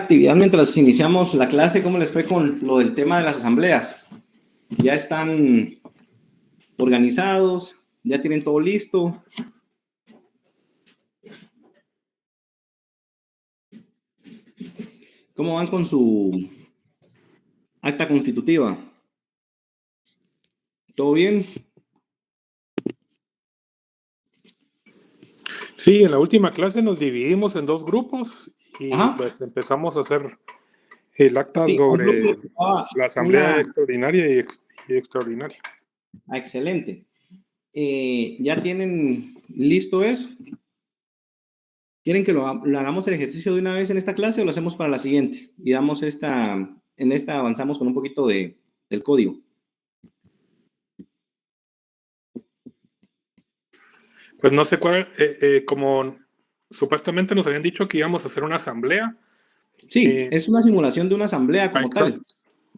actividad mientras iniciamos la clase? ¿Cómo les fue con lo del tema de las asambleas? ¿Ya están organizados? ¿Ya tienen todo listo? ¿Cómo van con su acta constitutiva? ¿Todo bien? Sí, en la última clase nos dividimos en dos grupos y pues empezamos a hacer el acta sobre la asamblea extraordinaria y extraordinaria. Excelente. ¿Ya tienen listo eso? ¿Quieren que lo hagamos el ejercicio de una vez en esta clase o lo hacemos para la siguiente? Y damos en esta avanzamos con un poquito del código. Pues no sé cuál, como supuestamente nos habían dicho que íbamos a hacer una asamblea. Sí, es una simulación de una asamblea como tal.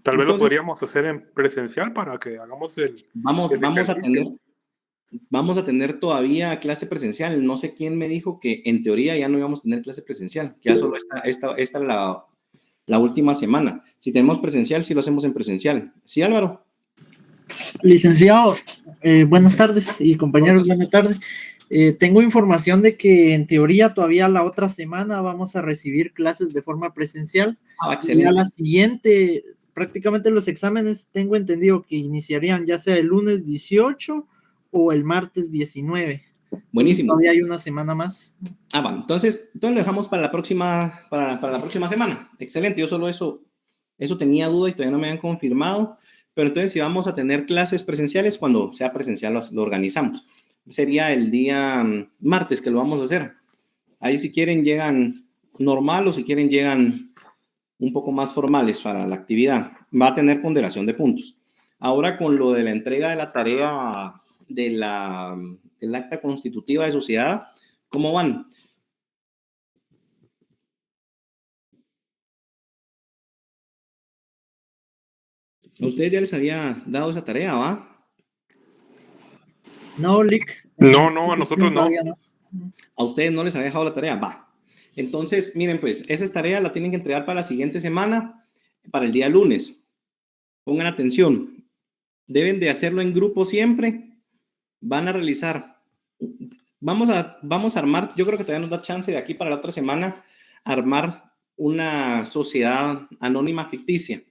Tal vez lo podríamos hacer en presencial para que hagamos Vamos a tener todavía clase presencial. No sé quién me dijo que en teoría ya no íbamos a tener clase presencial, que ya solo esta es la última semana. Si tenemos presencial, sí lo hacemos en presencial. ¿Sí, Álvaro? Licenciado, buenas tardes y compañeros, buenas tardes. Tengo información de que en teoría todavía la otra semana vamos a recibir clases de forma presencial. Excelente. Y a la siguiente, prácticamente los exámenes tengo entendido que iniciarían ya sea el lunes 18 o el martes 19. Buenísimo. Todavía hay una semana más. Bueno, entonces lo dejamos para la próxima semana. Excelente, yo solo eso tenía duda y todavía no me habían confirmado, pero entonces si vamos a tener clases presenciales, cuando sea presencial lo organizamos. Sería el día martes que lo vamos a hacer. Ahí si quieren llegan normal o si quieren llegan un poco más formales para la actividad. Va a tener ponderación de puntos. Ahora con lo de la entrega de la tarea del acta constitutiva de sociedad, ¿cómo van? ¿A ustedes ya les había dado esa tarea, va? No, Lick. No, a nosotros no. ¿A ustedes no les había dejado la tarea? Va. Entonces, miren, pues, esa tarea la tienen que entregar para la siguiente semana, para el día lunes. Pongan atención. Deben de hacerlo en grupo siempre. Van a realizar. Vamos a armar, yo creo que todavía nos da chance de aquí para la otra semana, armar una sociedad anónima ficticia.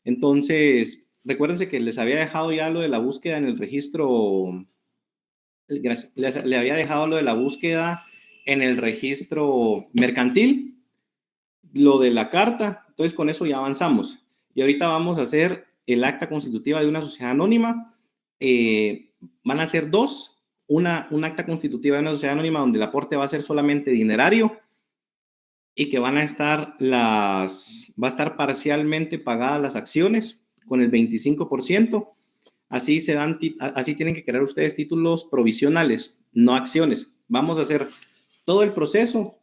Entonces, recuérdense que les había dejado ya lo de la búsqueda en el registro. Le había dejado lo de la búsqueda en el registro mercantil, lo de la carta. Entonces, con eso ya avanzamos. Y ahorita vamos a hacer el acta constitutiva de una sociedad anónima. Van a ser dos. Un acta constitutiva de una sociedad anónima donde el aporte va a ser solamente dinerario y que va a estar parcialmente pagadas las acciones con el 25%. Así tienen que crear ustedes títulos provisionales, no acciones. Vamos a hacer todo el proceso.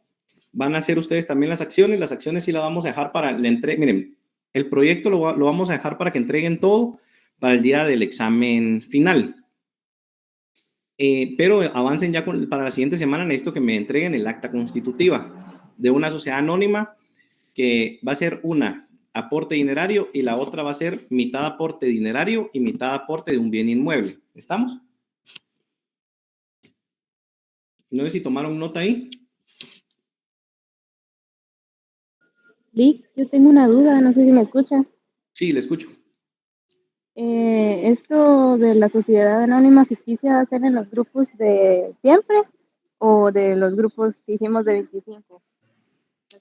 Van a hacer ustedes también las acciones sí las vamos a dejar para la entrega. Miren, el proyecto lo vamos a dejar para que entreguen todo para el día del examen final. Pero avancen ya para la siguiente semana. Necesito que me entreguen el acta constitutiva de una sociedad anónima que va a ser una aporte dinerario y la otra va a ser mitad aporte dinerario y mitad aporte de un bien inmueble. ¿Estamos? No sé si tomaron nota ahí. Lick, yo tengo una duda, no sé si me escucha. Sí, le escucho. ¿Esto de la sociedad anónima ficticia va a ser en los grupos de siempre o de los grupos que hicimos de 25?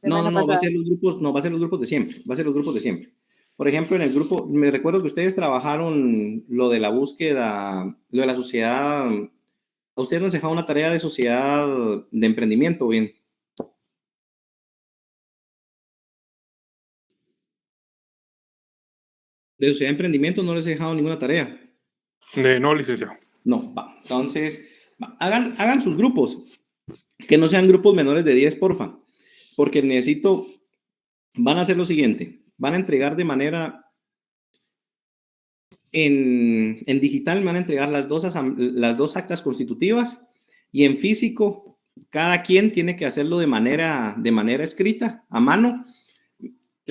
No, va a ser los grupos de siempre. Va a ser los grupos de siempre. Por ejemplo, en el grupo, me recuerdo que ustedes trabajaron lo de la búsqueda, lo de la sociedad. A ustedes nos dejaron una tarea de sociedad de emprendimiento, bien. De sociedad de emprendimiento no les he dejado ninguna tarea. No, licenciado. No, va. Entonces, hagan sus grupos. Que no sean grupos menores de 10, porfa. Porque van a hacer lo siguiente. Van a entregar de manera en digital, me van a entregar las dos actas constitutivas y en físico, cada quien tiene que hacerlo de manera escrita, a mano.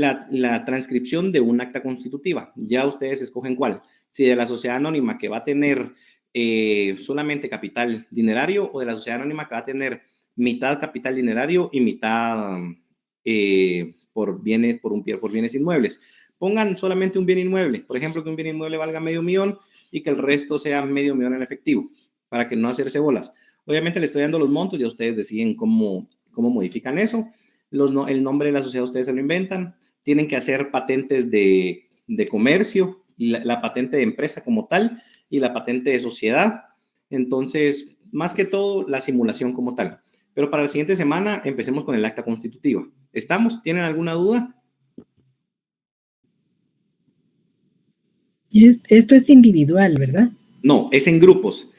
la transcripción de un acta constitutiva. Ya ustedes escogen cuál. Si de la sociedad anónima que va a tener solamente capital dinerario, o de la sociedad anónima que va a tener mitad capital dinerario y mitad por bienes inmuebles. Pongan solamente un bien inmueble. Por ejemplo, que un bien inmueble valga $500,000 y que el resto sea $500,000 en efectivo, para que no hacerse bolas. Obviamente le estoy dando los montos, ya ustedes deciden cómo modifican eso. El nombre de la sociedad ustedes se lo inventan. Tienen que hacer patentes de comercio, la patente de empresa como tal y la patente de sociedad. Entonces, más que todo, la simulación como tal. Pero para la siguiente semana empecemos con el acta constitutiva. ¿Estamos? ¿Tienen alguna duda? Esto es individual, ¿verdad? No, es en grupos.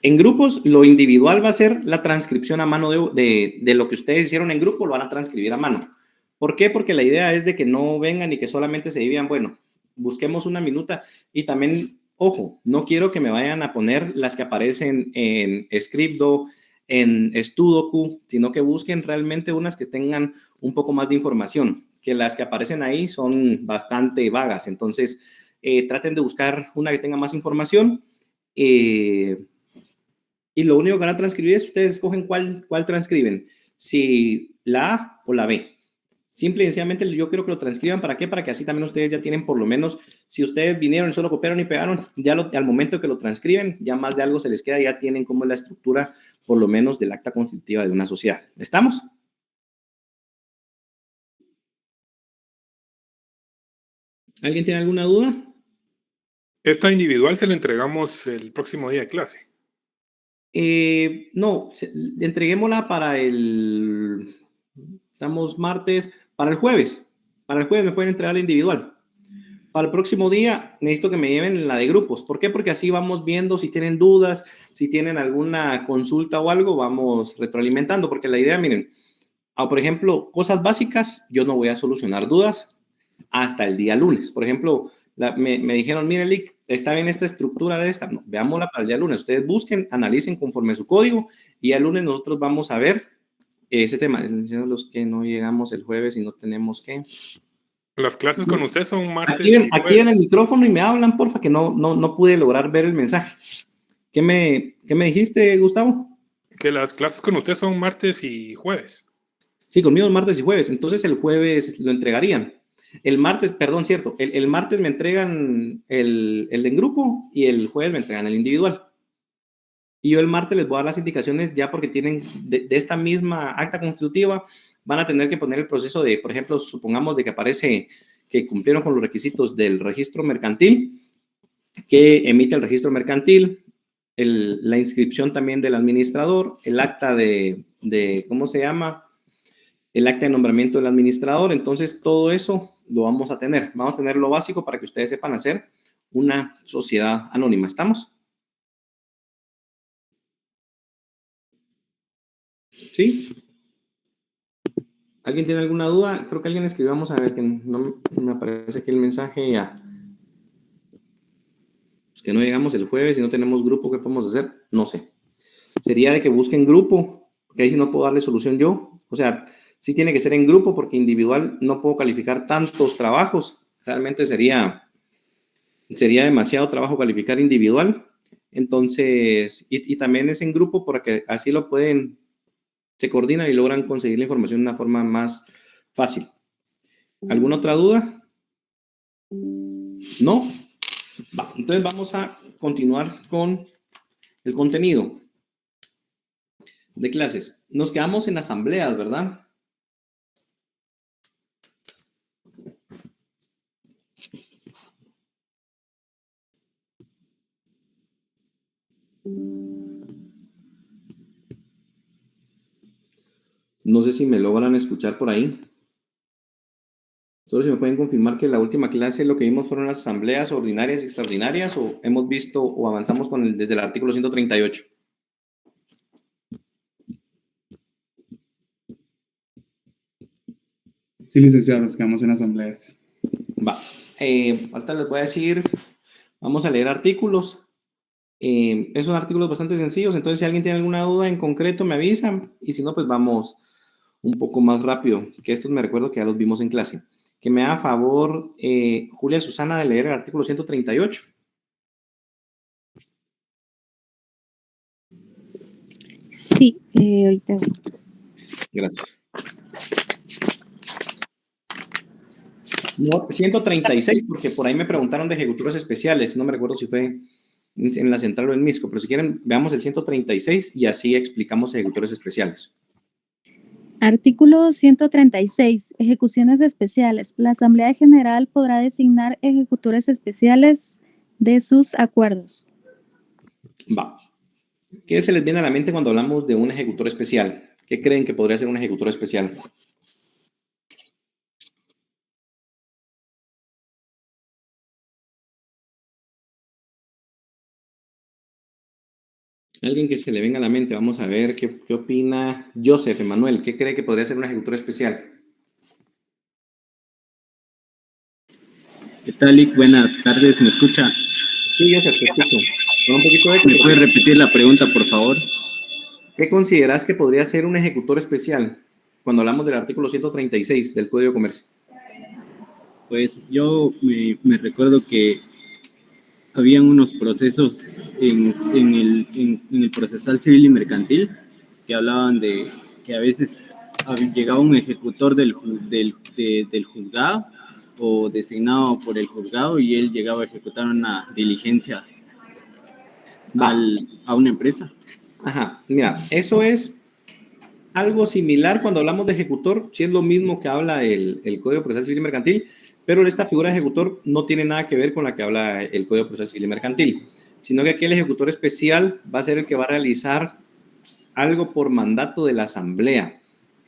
En grupos, lo individual va a ser la transcripción a mano de lo que ustedes hicieron en grupo, lo van a transcribir a mano. ¿Por qué? Porque la idea es de que no vengan y que solamente se dividan, bueno, busquemos una minuta. Y también, ojo, no quiero que me vayan a poner las que aparecen en Scribdo, en Sudoku, sino que busquen realmente unas que tengan un poco más de información, que las que aparecen ahí son bastante vagas. Entonces, traten de buscar una que tenga más información. Y lo único que van a transcribir es ustedes escogen cuál transcriben, si la A o la B. Simple y sencillamente yo quiero que lo transcriban. ¿Para qué? Para que así también ustedes ya tienen por lo menos, si ustedes vinieron y solo copiaron y pegaron, ya al momento que lo transcriben, ya más de algo se les queda, ya tienen cómo es la estructura, por lo menos del acta constitutiva de una sociedad. ¿Estamos? ¿Alguien tiene alguna duda? Esta individual se la entregamos el próximo día de clase. No, entreguémosla para estamos martes, para el jueves. Para el jueves me pueden entregar la individual. Para el próximo día necesito que me lleven la de grupos. ¿Por qué? Porque así vamos viendo si tienen dudas, si tienen alguna consulta o algo, vamos retroalimentando. Porque la idea, miren, por ejemplo, cosas básicas, yo no voy a solucionar dudas hasta el día lunes. Por ejemplo, me dijeron, mire, Lick, está bien esta estructura de esta. No, veámosla para el día lunes. Ustedes busquen, analicen conforme su código y el lunes nosotros vamos a ver ese tema. Los que no llegamos el jueves y no tenemos que... Las clases con usted son martes. Aquí en el micrófono y me hablan, porfa, que no pude lograr ver el mensaje. ¿Qué me dijiste, Gustavo? Que las clases con usted son martes y jueves. Sí, conmigo es martes y jueves. Entonces el jueves lo entregarían. El martes, perdón, cierto. El martes me entregan el de en grupo y el jueves me entregan el individual. Y yo el martes les voy a dar las indicaciones ya porque tienen de esta misma acta constitutiva, van a tener que poner el proceso de, por ejemplo, supongamos de que aparece que cumplieron con los requisitos del registro mercantil, que emite el registro mercantil, la inscripción también del administrador, el acta de ¿cómo se llama? El acta de nombramiento del administrador. Entonces, todo eso lo vamos a tener. Vamos a tener lo básico para que ustedes sepan hacer una sociedad anónima. ¿Estamos? ¿Sí? ¿Alguien tiene alguna duda? Creo que alguien escribió, vamos a ver, que no me aparece aquí el mensaje ya. Pues que no llegamos el jueves y no tenemos grupo, ¿qué podemos hacer? No sé. Sería de que busquen grupo, porque ahí sí no puedo darle solución yo. O sea, sí tiene que ser en grupo, porque individual no puedo calificar tantos trabajos. Realmente sería demasiado trabajo calificar individual. Entonces, y también es en grupo porque así lo pueden... se coordinan y logran conseguir la información de una forma más fácil. ¿Alguna otra duda? ¿No? Va, entonces vamos a continuar con el contenido de clases. Nos quedamos en asambleas, ¿verdad? No sé si me logran escuchar por ahí. Solo si me pueden confirmar que la última clase lo que vimos fueron las asambleas ordinarias y extraordinarias, o hemos visto o avanzamos desde el artículo 138. Sí, licenciado, nos quedamos en asambleas. Va. Ahorita les voy a decir, vamos a leer artículos. Son artículos bastante sencillos, entonces si alguien tiene alguna duda en concreto me avisan, y si no, pues vamos un poco más rápido, que estos me recuerdo que ya los vimos en clase. Que me haga favor, Julia Susana, de leer el artículo 138. Sí, ahorita. Gracias. No, 136, porque por ahí me preguntaron de ejecutores especiales. No me recuerdo si fue en la central o en Misco, pero si quieren, veamos el 136 y así explicamos ejecutores especiales. Artículo 136. Ejecuciones especiales. La Asamblea General podrá designar ejecutores especiales de sus acuerdos. Va. ¿Qué se les viene a la mente cuando hablamos de un ejecutor especial? ¿Qué creen que podría ser un ejecutor especial? Alguien que se le venga a la mente, vamos a ver qué opina Joseph Emanuel. ¿Qué cree que podría ser un ejecutor especial? ¿Qué tal, Lick? Buenas tardes, ¿me escucha? Sí, Joseph, te escucho. Con un poquito de eco. ¿Me puedes repetir la pregunta, por favor? ¿Qué consideras que podría ser un ejecutor especial cuando hablamos del artículo 136 del Código de Comercio? Pues yo me recuerdo que habían unos procesos en el procesal civil y mercantil que hablaban de que a veces llegaba un ejecutor del juzgado o designado por el juzgado y él llegaba a ejecutar una diligencia a una empresa. Ajá, mira, eso es algo similar cuando hablamos de ejecutor, sí es lo mismo que habla el Código Procesal Civil y Mercantil, pero esta figura de ejecutor no tiene nada que ver con la que habla el Código Procesal Civil y Mercantil, sino que aquí el ejecutor especial va a ser el que va a realizar algo por mandato de la asamblea.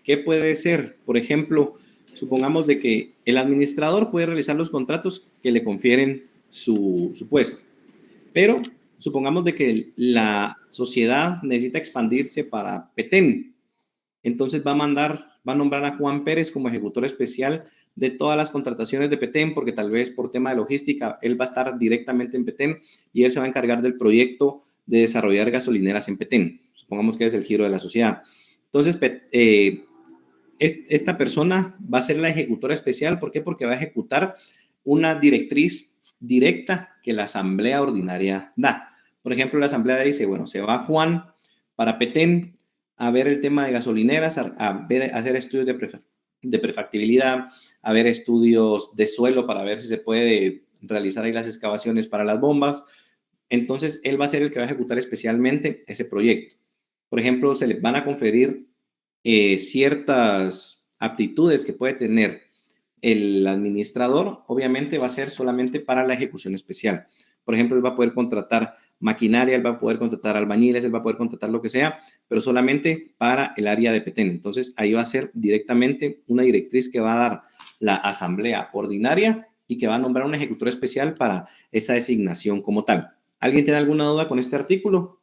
¿Qué puede ser? Por ejemplo, supongamos de que el administrador puede realizar los contratos que le confieren su puesto, pero supongamos de que la sociedad necesita expandirse para Petén. Entonces va a nombrar a Juan Pérez como ejecutor especial de todas las contrataciones de Petén, porque tal vez por tema de logística, él va a estar directamente en Petén y él se va a encargar del proyecto de desarrollar gasolineras en Petén. Supongamos que es el giro de la sociedad. Entonces, esta persona va a ser la ejecutora especial. ¿Por qué? Porque va a ejecutar una directriz directa que la asamblea ordinaria da. Por ejemplo, la asamblea dice, bueno, se va Juan para Petén a ver el tema de gasolineras, a hacer estudios de prefactibilidad, a ver estudios de suelo para ver si se puede realizar ahí las excavaciones para las bombas. Entonces, él va a ser el que va a ejecutar especialmente ese proyecto. Por ejemplo, se le van a conferir ciertas aptitudes que puede tener el administrador, obviamente va a ser solamente para la ejecución especial. Por ejemplo, él va a poder contratar maquinaria, él va a poder contratar albañiles, él va a poder contratar lo que sea, pero solamente para el área de Petén. Entonces, ahí va a ser directamente una directriz que va a dar la asamblea ordinaria y que va a nombrar un ejecutor especial para esa designación como tal. ¿Alguien tiene alguna duda con este artículo?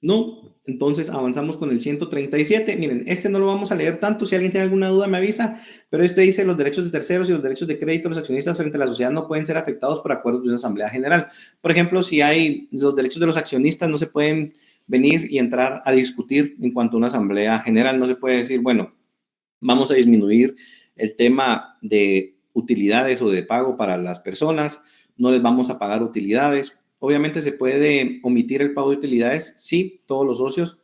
No, entonces avanzamos con el 137. Miren, este no lo vamos a leer tanto. Si alguien tiene alguna duda, me avisa. Pero este dice: los derechos de terceros y los derechos de crédito de los accionistas frente a la sociedad no pueden ser afectados por acuerdos de una asamblea general. Por ejemplo, si hay los derechos de los accionistas, no se pueden venir y entrar a discutir en cuanto a una asamblea general. No se puede decir, bueno, vamos a disminuir el tema de utilidades o de pago para las personas, no les vamos a pagar utilidades. Obviamente se puede omitir el pago de utilidades si todos los socios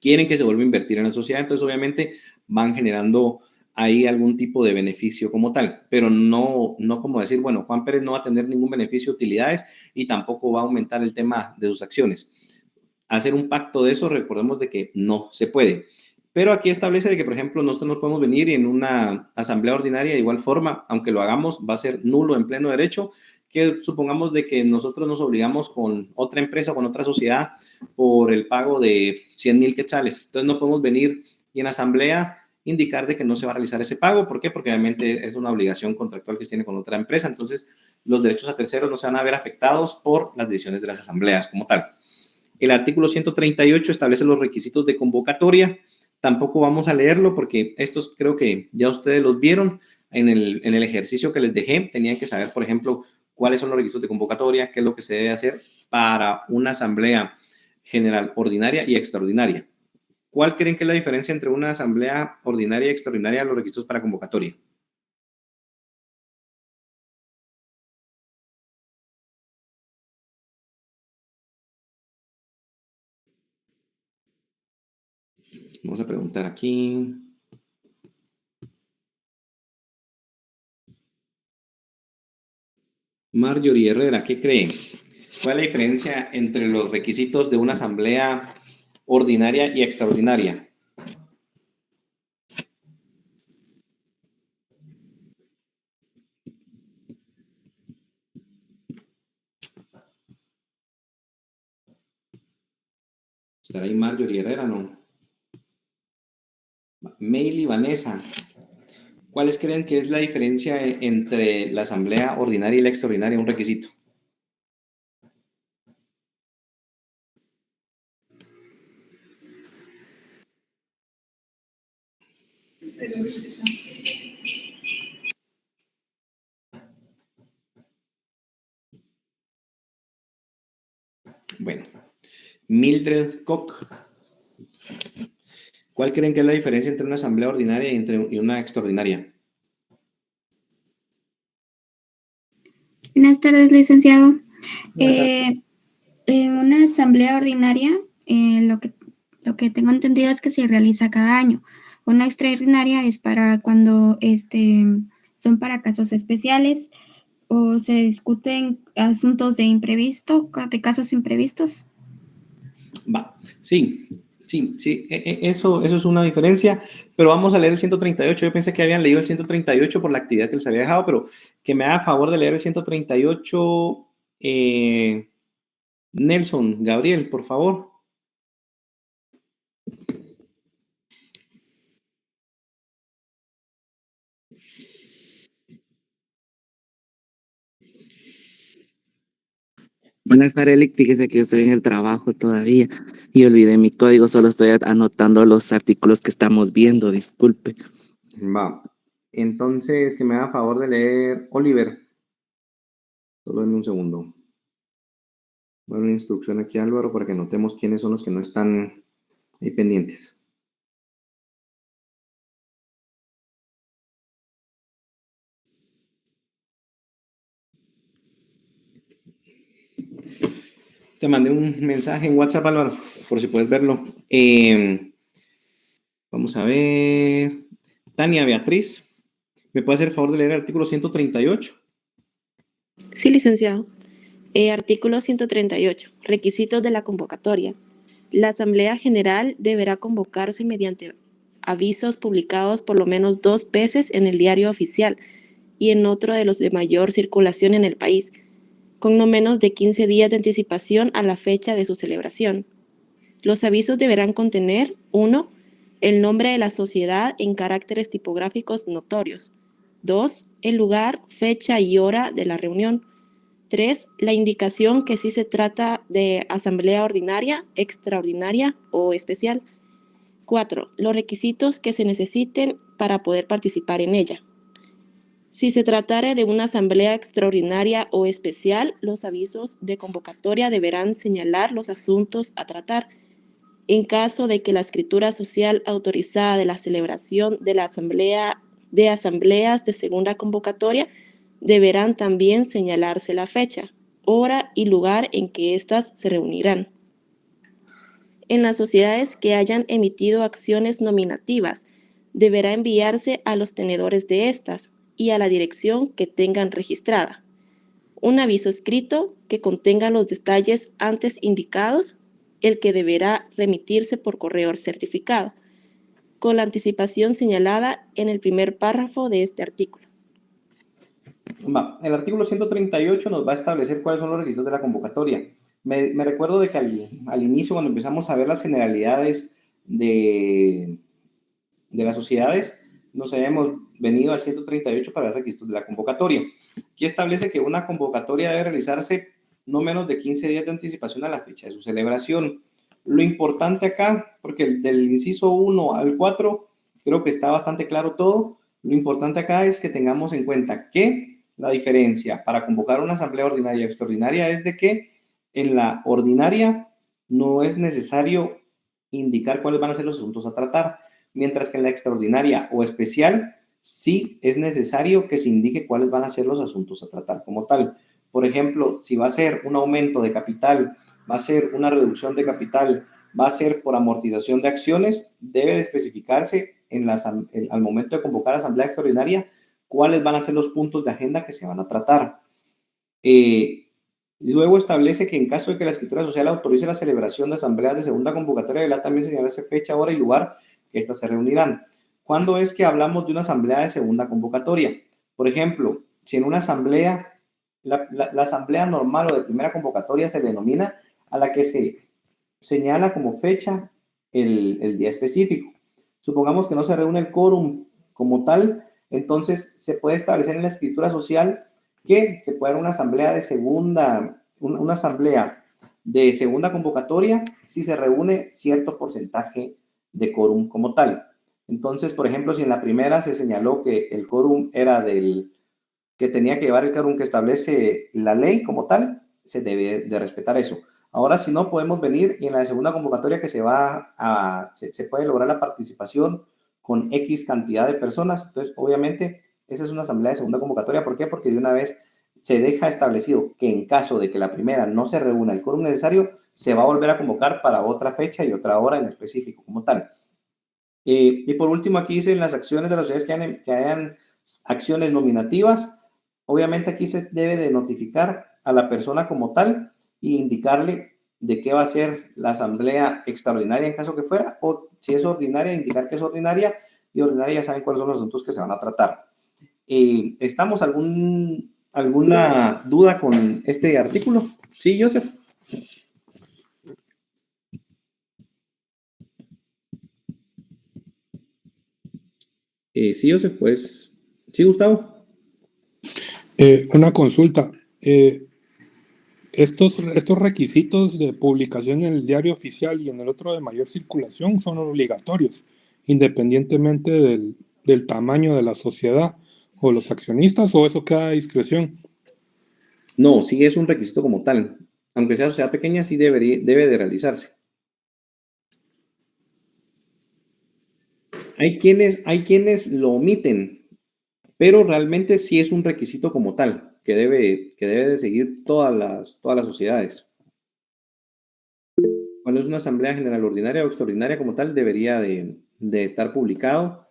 quieren que se vuelva a invertir en la sociedad, entonces obviamente van generando ahí algún tipo de beneficio como tal, pero no como decir, bueno, Juan Pérez no va a tener ningún beneficio de utilidades y tampoco va a aumentar el tema de sus acciones. Hacer un pacto de eso, recordemos de que no se puede. Pero aquí establece de que, por ejemplo, nosotros no podemos venir y en una asamblea ordinaria de igual forma, aunque lo hagamos, va a ser nulo en pleno derecho, que supongamos de que nosotros nos obligamos con otra empresa, con otra sociedad, por el pago de 100,000 quetzales. Entonces no podemos venir y en asamblea indicar de que no se va a realizar ese pago. ¿Por qué? Porque obviamente es una obligación contractual que se tiene con otra empresa. Entonces los derechos a terceros no se van a ver afectados por las decisiones de las asambleas como tal. El artículo 138 establece los requisitos de convocatoria. Tampoco vamos a leerlo porque estos creo que ya ustedes los vieron en el ejercicio que les dejé. Tenían que saber, por ejemplo, cuáles son los requisitos de convocatoria, qué es lo que se debe hacer para una asamblea general ordinaria y extraordinaria. ¿Cuál creen que es la diferencia entre una asamblea ordinaria y extraordinaria de los requisitos para convocatoria? Vamos a preguntar aquí. Marjorie Herrera, ¿qué creen? ¿Cuál es la diferencia entre los requisitos de una asamblea ordinaria y extraordinaria? ¿Estará ahí Marjorie Herrera, no? Meili Vanessa, ¿cuáles creen que es la diferencia entre la asamblea ordinaria y la extraordinaria? Un requisito. Bueno, Mildred Koch, ¿cuál creen que es la diferencia entre una asamblea ordinaria y una extraordinaria? Buenas tardes, licenciado. Buenas tardes. En una asamblea ordinaria, lo que tengo entendido es que se realiza cada año. Una extraordinaria es para cuando son para casos especiales o se discuten asuntos de casos imprevistos. Va, sí, eso es una diferencia, pero vamos a leer el 138. Yo pensé que habían leído el 138 por la actividad que les había dejado, pero que me haga favor de leer el 138, Nelson, Gabriel, por favor. Buenas tardes, Eric. Fíjese que yo estoy en el trabajo todavía y olvidé mi código, solo estoy anotando los artículos que estamos viendo, disculpe. Va, entonces que me haga favor de leer Oliver. Solo en un segundo. Voy a dar una instrucción aquí, Álvaro, para que notemos quiénes son los que no están ahí pendientes. Te mandé un mensaje en WhatsApp, Álvaro, por si puedes verlo. Vamos a ver. Tania Beatriz, ¿me puede hacer el favor de leer el artículo 138? Sí, licenciado. Artículo 138. Requisitos de la convocatoria. La Asamblea General deberá convocarse mediante avisos publicados por lo menos 2 veces en el diario oficial y en otro de los de mayor circulación en el país, con no menos de 15 días de anticipación a la fecha de su celebración. Los avisos deberán contener: 1. El nombre de la sociedad en caracteres tipográficos notorios. 2. El lugar, fecha y hora de la reunión. 3. La indicación que si se trata de asamblea ordinaria, extraordinaria o especial. 4. Los requisitos que se necesiten para poder participar en ella. Si se tratare de una asamblea extraordinaria o especial, los avisos de convocatoria deberán señalar los asuntos a tratar. En caso de que la escritura social autorizada de la celebración de la asamblea de asambleas de segunda convocatoria, deberán también señalarse la fecha, hora y lugar en que éstas se reunirán. En las sociedades que hayan emitido acciones nominativas, deberá enviarse a los tenedores de estas y a la dirección que tengan registrada un aviso escrito que contenga los detalles antes indicados, el que deberá remitirse por correo certificado, con la anticipación señalada en el primer párrafo de este artículo. El artículo 138 nos va a establecer cuáles son los requisitos de la convocatoria. Me recuerdo de que al inicio, cuando empezamos a ver las generalidades de las sociedades, nos habíamos venido al 138 para los requisitos de la convocatoria. Aquí establece que una convocatoria debe realizarse no menos de 15 días de anticipación a la fecha de su celebración. Lo importante acá, porque del inciso 1 al 4 creo que está bastante claro todo, lo importante acá es que tengamos en cuenta que la diferencia para convocar una asamblea ordinaria y extraordinaria es de que en la ordinaria no es necesario indicar cuáles van a ser los asuntos a tratar, mientras que en la extraordinaria o especial sí es necesario que se indique cuáles van a ser los asuntos a tratar como tal. Por ejemplo, si va a ser un aumento de capital, va a ser una reducción de capital, va a ser por amortización de acciones, debe de especificarse al momento de convocar asamblea extraordinaria cuáles van a ser los puntos de agenda que se van a tratar. Luego establece que en caso de que la escritura social autorice la celebración de asambleas de segunda convocatoria, deberá también señalarse fecha, hora y lugar que éstas se reunirán. ¿Cuándo es que hablamos de una asamblea de segunda convocatoria? Por ejemplo, si en una asamblea, la asamblea normal o de primera convocatoria se denomina a la que se señala como fecha el día específico. Supongamos que no se reúne el quórum como tal, entonces se puede establecer en la escritura social que se puede dar una asamblea de segunda convocatoria si se reúne cierto porcentaje de quórum como tal. Entonces, por ejemplo, si en la primera se señaló que el quórum era que tenía que llevar el quórum que establece la ley como tal, se debe de respetar eso. Ahora, si no, podemos venir y en la de segunda convocatoria que se puede lograr la participación con X cantidad de personas. Entonces, obviamente, esa es una asamblea de segunda convocatoria. ¿Por qué? Porque de una vez se deja establecido que en caso de que la primera no se reúna el quórum necesario, se va a volver a convocar para otra fecha y otra hora en específico como tal. Y por último, aquí dicen las acciones de las sociedades que hayan acciones nominativas. Obviamente aquí se debe de notificar a la persona como tal e indicarle de qué va a ser la asamblea extraordinaria en caso que fuera, o si es ordinaria, indicar que es ordinaria, y ordinaria ya saben cuáles son los asuntos que se van a tratar. ¿Estamos alguna duda con este artículo? Sí, Joseph. Sí, Joseph, pues. Sí, Gustavo. Una consulta. Estos requisitos de publicación en el diario oficial y en el otro de mayor circulación son obligatorios, independientemente del tamaño de la sociedad o los accionistas, o eso queda a discreción. No, sí es un requisito como tal. Aunque sea sociedad pequeña, sí debe de realizarse. Hay quienes lo omiten, pero realmente sí es un requisito como tal, que debe de seguir todas las sociedades. Cuando es una asamblea general ordinaria o extraordinaria como tal, debería de estar publicado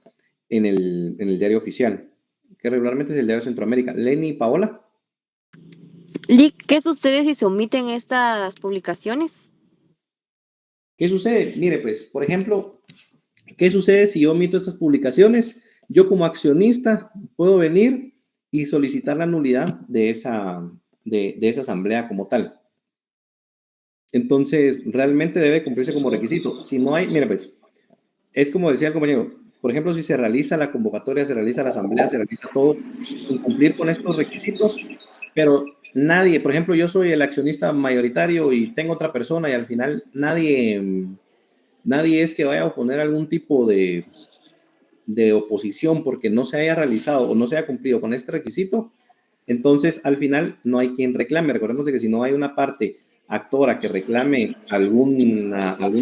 en el diario oficial, que regularmente es el diario Centroamérica. Lenny, Paola. Lick, ¿qué sucede si se omiten estas publicaciones? ¿Qué sucede? Mire, pues, por ejemplo, ¿qué sucede si yo omito estas publicaciones? Yo como accionista puedo venir y solicitar la nulidad de esa asamblea como tal. Entonces, realmente debe cumplirse como requisito. Si no hay, mira, pues, es como decía el compañero, por ejemplo, si se realiza la convocatoria, se realiza la asamblea, se realiza todo sin cumplir con estos requisitos, pero nadie, por ejemplo, yo soy el accionista mayoritario y tengo otra persona y al final nadie es que vaya a oponer algún tipo de oposición porque no se haya realizado o no se haya cumplido con este requisito, entonces al final no hay quien reclame. Recordemos que si no hay una parte actora que reclame algún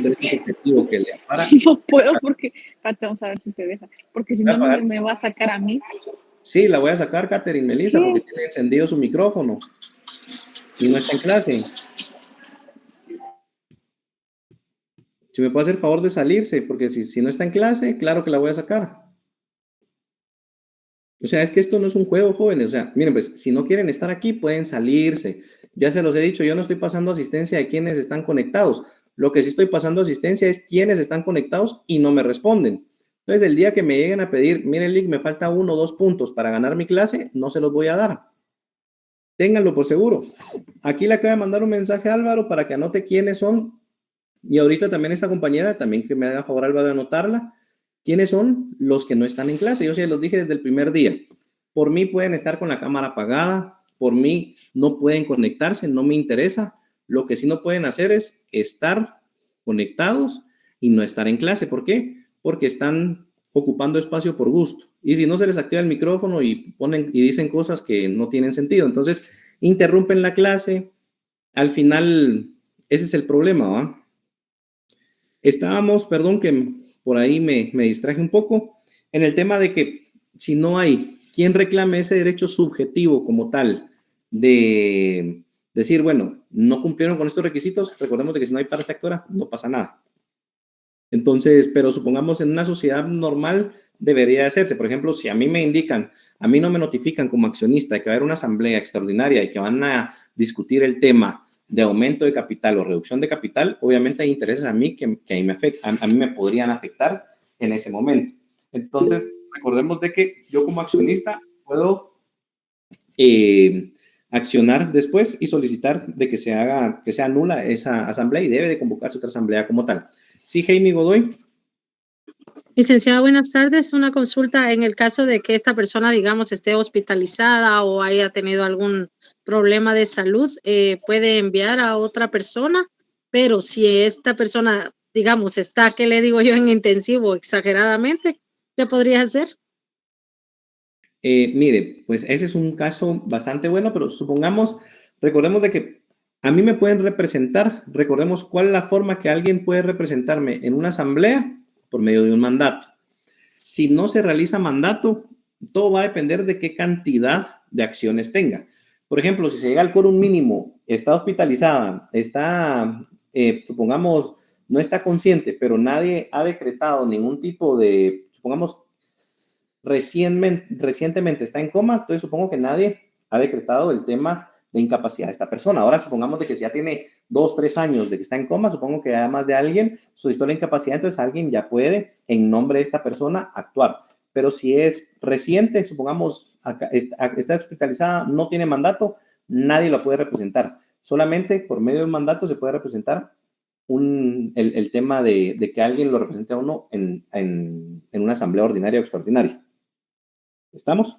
derecho subjetivo que le apara. No puedo porque, vamos a ver si te deja, porque si no me va a sacar a mí. Sí, la voy a sacar, Catherine Melissa, porque tiene encendido su micrófono y no está en clase. Si me puede hacer favor de salirse, porque si no está en clase, claro que la voy a sacar. O sea, es que esto no es un juego, jóvenes. O sea, miren, pues, si no quieren estar aquí, pueden salirse. Ya se los he dicho, yo no estoy pasando asistencia de quienes están conectados. Lo que sí estoy pasando asistencia es quienes están conectados y no me responden. Entonces, el día que me lleguen a pedir, miren, Lick, me falta 1 o 2 puntos para ganar mi clase, no se los voy a dar. Ténganlo por seguro. Aquí le acaba de mandar un mensaje a Álvaro para que anote quiénes son. Y ahorita también esta compañera, también que me haga favor Álvaro de anotarla. ¿Quiénes son los que no están en clase? Yo se los dije desde el primer día. Por mí pueden estar con la cámara apagada, por mí no pueden conectarse, no me interesa. Lo que sí no pueden hacer es estar conectados y no estar en clase. ¿Por qué? Porque están ocupando espacio por gusto. Y si no se les activa el micrófono y dicen cosas que no tienen sentido, entonces interrumpen la clase. Al final, ese es el problema, ¿va? Estábamos, perdón que por ahí me distraje un poco, en el tema de que si no hay quien reclame ese derecho subjetivo como tal de decir, bueno, no cumplieron con estos requisitos, recordemos de que si no hay parte actora, no pasa nada. Entonces, pero supongamos en una sociedad normal debería hacerse. Por ejemplo, si a mí me indican, a mí no me notifican como accionista de que va a haber una asamblea extraordinaria y que van a discutir el tema de aumento de capital o reducción de capital, obviamente hay intereses a mí que a mí me podrían afectar en ese momento. Entonces, recordemos de que yo como accionista puedo accionar después y solicitar de que sea nula esa asamblea y debe de convocarse otra asamblea como tal. Sí, Jaime Godoy. Licenciada, buenas tardes. Una consulta en el caso de que esta persona, digamos, esté hospitalizada o haya tenido algún problema de salud, puede enviar a otra persona, pero si esta persona, digamos, está, ¿qué le digo yo, en intensivo exageradamente? ¿Qué podría hacer? Mire, pues ese es un caso bastante bueno, pero supongamos, recordemos de que a mí me pueden representar, recordemos cuál es la forma que alguien puede representarme en una asamblea por medio de un mandato. Si no se realiza mandato, todo va a depender de qué cantidad de acciones tenga. Por ejemplo, si se llega al quórum mínimo, está hospitalizada, está, supongamos, no está consciente, pero nadie ha decretado ningún tipo de, supongamos, recientemente está en coma, entonces supongo que nadie ha decretado el tema de incapacidad de esta persona. Ahora supongamos de que si ya tiene 2, 3 años de que está en coma, supongo que además de alguien solicitó la incapacidad, entonces alguien ya puede en nombre de esta persona actuar. Pero si es reciente, supongamos está hospitalizada, no tiene mandato, nadie lo puede representar. Solamente por medio de un mandato se puede representar el tema de que alguien lo represente a uno en una asamblea ordinaria o extraordinaria. ¿Estamos?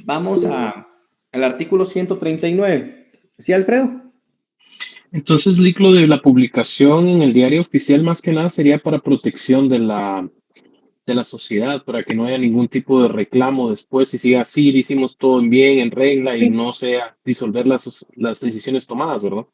Vamos al artículo 139. ¿Sí, Alfredo? Entonces, Lic, lo de la publicación en el diario oficial más que nada sería para protección de la sociedad, para que no haya ningún tipo de reclamo después y siga así, hicimos todo bien, en regla y no sea disolver las decisiones tomadas, ¿verdad?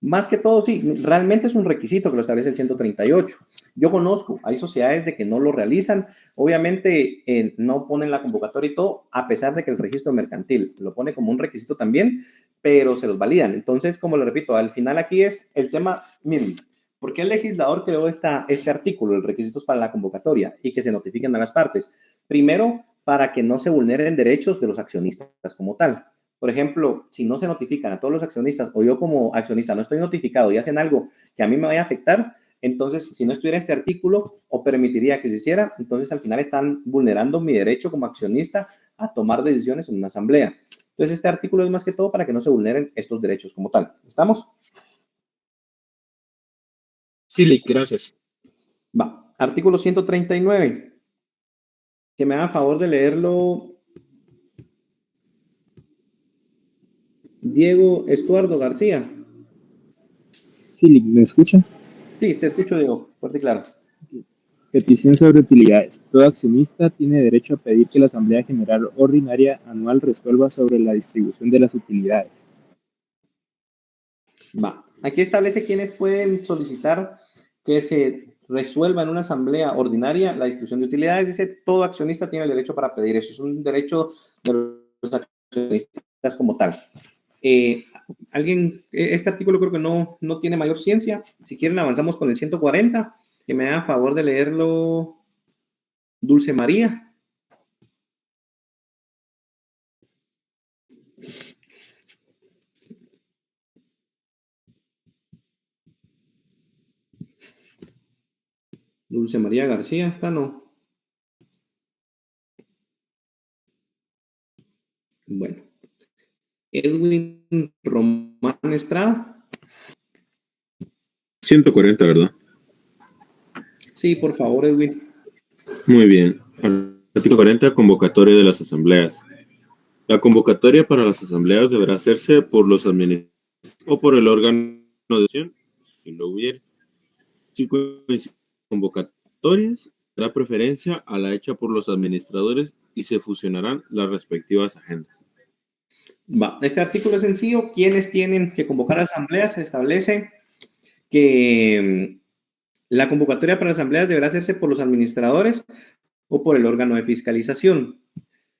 Más que todo, sí, realmente es un requisito que lo establece el 138. Yo conozco, hay sociedades de que no lo realizan, obviamente no ponen la convocatoria y todo, a pesar de que el registro mercantil lo pone como un requisito también, pero se los validan. Entonces, como le repito, al final aquí es el tema, miren, ¿por qué el legislador creó este artículo, el requisitos para la convocatoria y que se notifiquen a las partes? Primero, para que no se vulneren derechos de los accionistas como tal. Por ejemplo, si no se notifican a todos los accionistas o yo como accionista no estoy notificado y hacen algo que a mí me vaya a afectar, entonces si no estuviera este artículo o permitiría que se hiciera, entonces al final están vulnerando mi derecho como accionista a tomar decisiones en una asamblea. Entonces este artículo es más que todo para que no se vulneren estos derechos como tal. ¿Estamos? Sí, Lic, gracias. Va, artículo 139. Que me haga favor de leerlo Diego Estuardo García. Sí, ¿me escucha? Sí, te escucho, Diego, fuerte y claro. Petición sobre utilidades. Todo accionista tiene derecho a pedir que la Asamblea General Ordinaria anual resuelva sobre la distribución de las utilidades. Va. Aquí establece quiénes pueden solicitar que se resuelva en una asamblea ordinaria la distribución de utilidades. Dice, todo accionista tiene el derecho para pedir eso. Es un derecho de los accionistas como tal. Este artículo creo que no tiene mayor ciencia. Si quieren avanzamos con el 140, que me haga favor de leerlo Dulce María. Dulce María García, ¿está no? Bueno. Edwin Román Estrada. 140, ¿verdad? Sí, por favor, Edwin. Muy bien. Artículo 40, convocatoria de las asambleas. La convocatoria para las asambleas deberá hacerse por los administradores o por el órgano de decisión, si lo hubiera. Si coinciden convocatorias, dará preferencia a la hecha por los administradores y se fusionarán las respectivas agendas. Este artículo es sencillo. ¿Quiénes tienen que convocar asambleas? Se establece que la convocatoria para asambleas deberá hacerse por los administradores o por el órgano de fiscalización.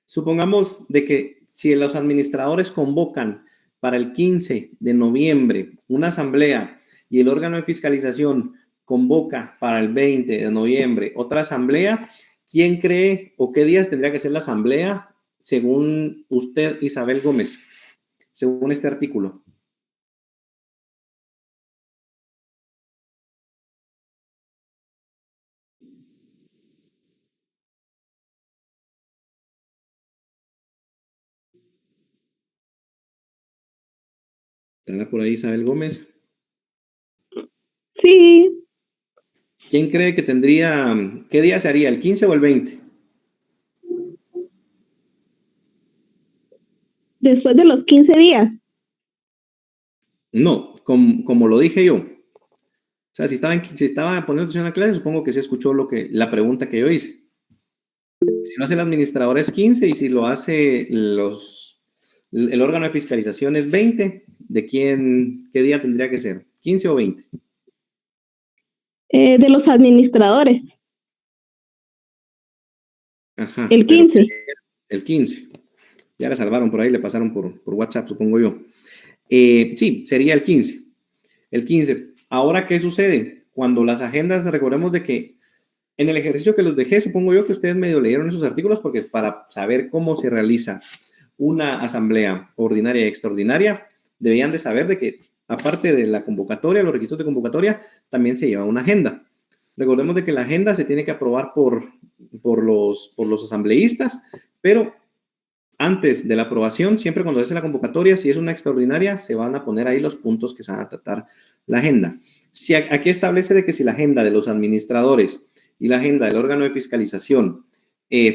Supongamos de que si los administradores convocan para el 15 de noviembre una asamblea y el órgano de fiscalización convoca para el 20 de noviembre otra asamblea, ¿quién cree o qué días tendría que ser la asamblea según usted, Isabel Gómez, según este artículo? ¿Está por ahí Isabel Gómez? Sí. ¿Quién cree que tendría, qué día se haría, el 15 o el 20? Después de los 15 días. No, como lo dije yo. O sea, si estaba poniendo atención a la clase, supongo que se escuchó la pregunta que yo hice. Si lo hace el administrador es 15 y si lo hace el órgano de fiscalización es 20, ¿qué día tendría que ser? ¿15 o 20? De los administradores. Ajá. El 15. El 15. Ya la salvaron por ahí, le pasaron por WhatsApp, supongo yo. Sí, sería el 15. El 15. Ahora, ¿qué sucede? Cuando las agendas, recordemos de que en el ejercicio que los dejé, supongo yo que ustedes medio leyeron esos artículos porque para saber cómo se realiza una asamblea ordinaria y extraordinaria, debían de saber de que aparte de la convocatoria, los requisitos de convocatoria, también se lleva una agenda. Recordemos de que la agenda se tiene que aprobar por los asambleístas, pero antes de la aprobación, siempre cuando se hace la convocatoria, si es una extraordinaria, se van a poner ahí los puntos que se van a tratar la agenda. Aquí establece de que si la agenda de los administradores y la agenda del órgano de fiscalización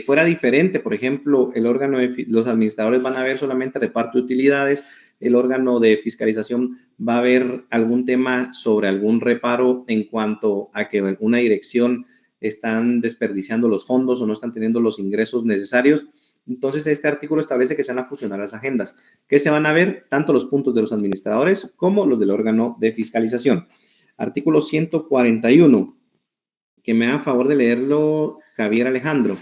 fuera diferente, por ejemplo, los administradores van a ver solamente reparto de utilidades, el órgano de fiscalización va a ver algún tema sobre algún reparo en cuanto a que una dirección están desperdiciando los fondos o no están teniendo los ingresos necesarios. Entonces, este artículo establece que se van a fusionar las agendas, que se van a ver tanto los puntos de los administradores como los del órgano de fiscalización. Artículo 141, que me haga favor de leerlo Javier Alejandro.